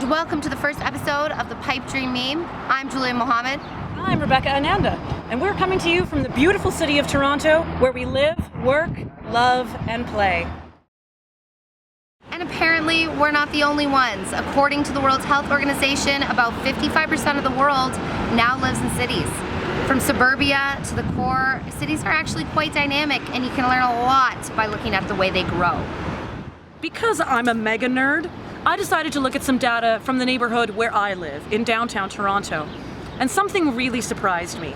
and welcome to the first episode of the Pipe Dream Meme. I'm Julia Mohammed. I'm Rebecca Ananda, and we're coming to you from the beautiful city of Toronto, where we live, work, love, and play. And apparently, we're not the only ones. According to the World Health Organization, about 55% of the world now lives in cities. From suburbia to the core, cities are actually quite dynamic, and you can learn a lot by looking at the way they grow. Because I'm a mega nerd, I decided to look at some data from the neighborhood where I live, in downtown Toronto. And something really surprised me.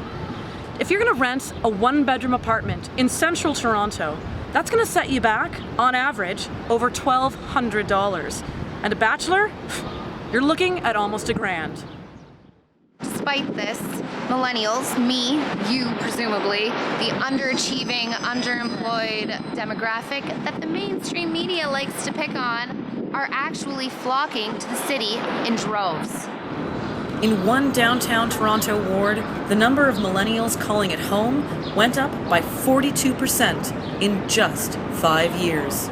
If you're gonna rent a one-bedroom apartment in central Toronto, that's gonna set you back, on average, over $1,200. And a bachelor? You're looking at almost $1,000. Despite this, millennials, me, you presumably, the underachieving, underemployed demographic that the mainstream media likes to pick on, are actually flocking to the city in droves. In one downtown Toronto ward, the number of millennials calling it home went up by 42% in just 5 years.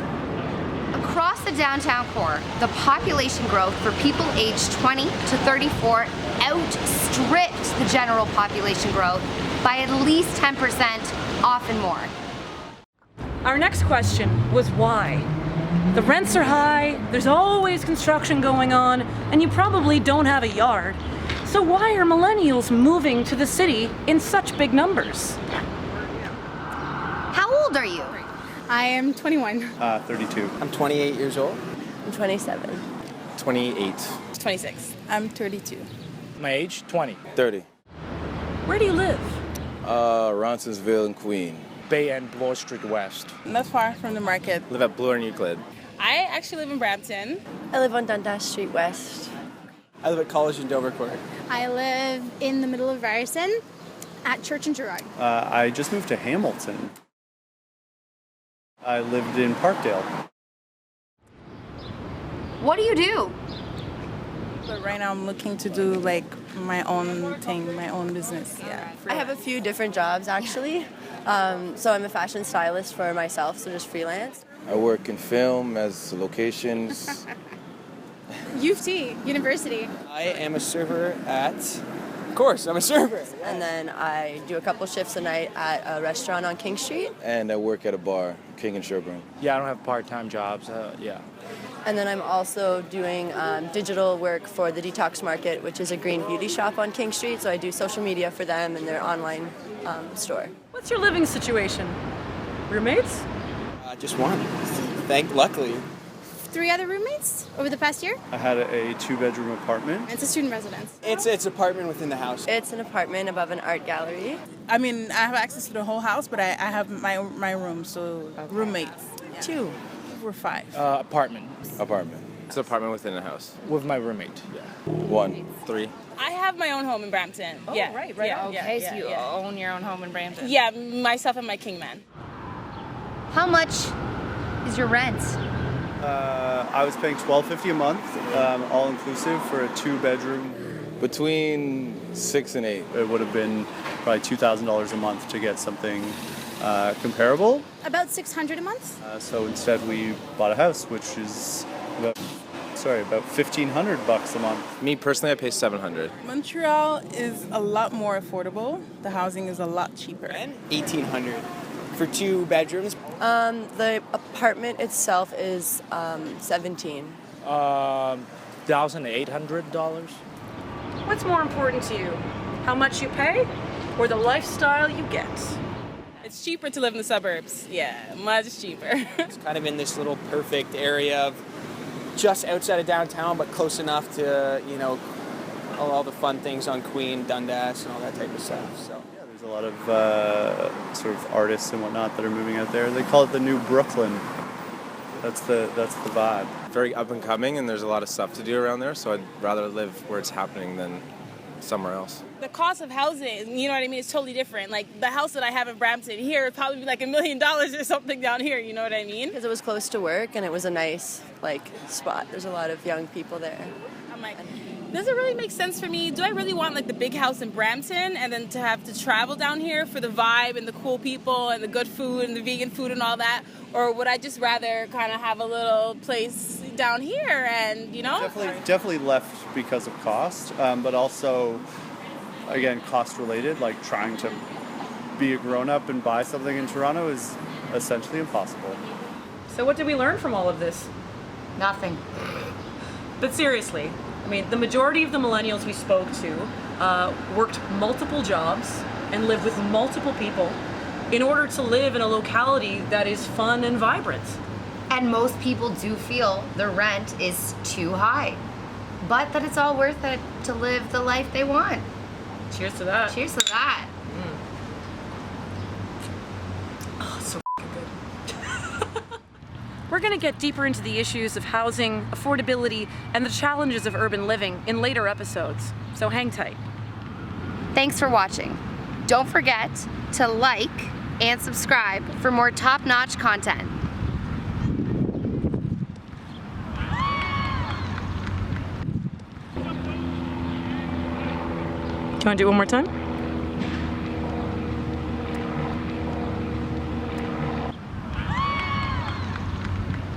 Across the downtown core, the population growth for people aged 20 to 34 outstripped the general population growth by at least 10%, often more. Our next question was why? The rents are high, there's always construction going on, and you probably don't have a yard. So why are millennials moving to the city in such big numbers? How old are you? I am 21. 32. I'm 28 years old. I'm 27. 28. 26. I'm 32. My age, 20. 30. Where do you live? Roncesville and Queen. Bay and Bloor Street West. Not far from the market. Live at Bloor and Euclid. I actually live in Brampton. I live on Dundas Street West. I live at College in Dovercourt. I live in the middle of Ryerson at Church and Gerrard. I just moved to Hamilton. I lived in Parkdale. What do you do? But right now I'm looking to do like my own thing, my own business. Yeah. I have a few different jobs actually. So I'm a fashion stylist for myself, so just freelance. I work in film as locations. U of T, university. I am a server at... Of course, I'm a server. And then I do a couple shifts a night at a restaurant on King Street. And I work at a bar, King and Sherburne. Yeah, I don't have part-time jobs. Yeah. And then I'm also doing digital work for the Detox Market, which is a green beauty shop on King Street. So I do social media for them and their online store. What's your living situation? Roommates? Just one. Luckily. 3 other roommates over the past year. I had a 2-bedroom apartment. It's a student residence. It's apartment within the house. It's an apartment above an art gallery. I mean, I have access to the whole house, but I have my room, so roommates. 2. We're 5. Apartment. Apartment. It's an apartment within the house. With my roommate. Yeah. 1, 3. I have my own home in Brampton. Oh, yeah. right. Yeah, Okay, so you own your own home in Brampton. Yeah, myself and my Kingman. How much is your rent? I was paying $12.50 a month, all inclusive for a 2-bedroom. Between 6 and 8. It would have been probably $2,000 a month to get something comparable. About $600 a month. So instead we bought a house, which is about $1,500 a month. Me personally, I pay $700. Montreal is a lot more affordable. The housing is a lot cheaper. And $1,800 for 2 bedrooms. The apartment itself is $17. $1,800. What's more important to you? How much you pay or the lifestyle you get? It's cheaper to live in the suburbs. Yeah, much cheaper. It's kind of in this little perfect area of just outside of downtown, but close enough to, all the fun things on Queen, Dundas, and all that type of stuff. So. Yeah, there's a lot of sort of artists and whatnot that are moving out there. They call it the new Brooklyn. That's the vibe. Very up and coming, and there's a lot of stuff to do around there, so I'd rather live where it's happening than somewhere else. The cost of housing, you know what I mean, it's totally different. Like the house that I have in Brampton here would probably be like $1 million or something down here, you know what I mean? Because it was close to work and it was a nice spot. There's a lot of young people there. I'm like, does it really make sense for me? Do I really want the big house in Brampton and then to have to travel down here for the vibe and the cool people and the good food and the vegan food and all that? Or would I just rather kind of have a little place down here, and Definitely left because of cost, but also, again, cost related. Like trying to be a grown-up and buy something in Toronto is essentially impossible. So what did we learn from all of this? Nothing. But seriously, I mean, the majority of the millennials we spoke to worked multiple jobs and lived with multiple people in order to live in a locality that is fun and vibrant. And most people do feel the rent is too high, but that it's all worth it to live the life they want. Cheers to that. Cheers to that. Oh, so good. We're going to get deeper into the issues of housing, affordability, and the challenges of urban living in later episodes, so hang tight. Thanks for watching. Don't forget to like and subscribe for more top-notch content. Do you want to do it one more time?